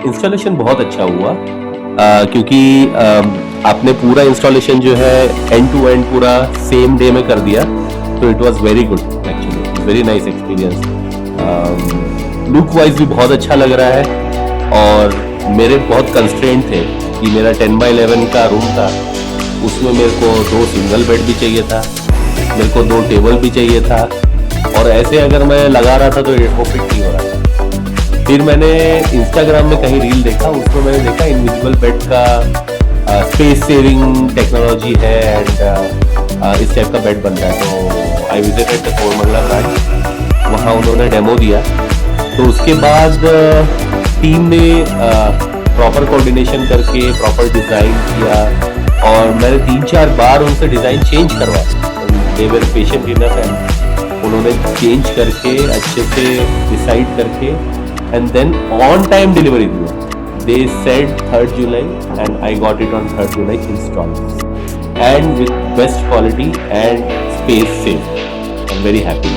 Installation बहुत अच्छा हुआ क्योंकि आपने पूरा इंस्टॉलेशन जो है एंड टू एंड पूरा सेम डे में कर दिया, तो it was very good actually, very nice experience. Look wise भी बहुत अच्छा लग रहा है और मेरे बहुत कंस्ट्रेंट थे कि मेरा 10x11 का रूम था, उसमें मेरे को 2 सिंगल बेड भी चाहिए था, मेरे को 2 टेबल भी चाहिए था, और ऐसे अगर मैं लगा रहा था तो वो फिट नहीं हो रहा था। फिर मैंने इंस्टाग्राम में कहीं रील देखा, उसमें मैंने देखा इनविजिबल बेड का स्पेस सेविंग टेक्नोलॉजी है एंड इस टाइप का बेड बनता है। तो I visited the Koramangala branch, वहाँ उन्होंने डेमो दिया। तो उसके बाद टीम ने प्रॉपर कोऑर्डिनेशन करके प्रॉपर डिज़ाइन किया और मैंने 3-4 बार उनसे डिज़ाइन चेंज करवाया। They were patient enough and उन्होंने चेंज करके अच्छे से डिसाइड करके and then on time delivery दिया। They said 3rd July and I got it on 3rd July installed and with best quality and space safe. I'm very happy.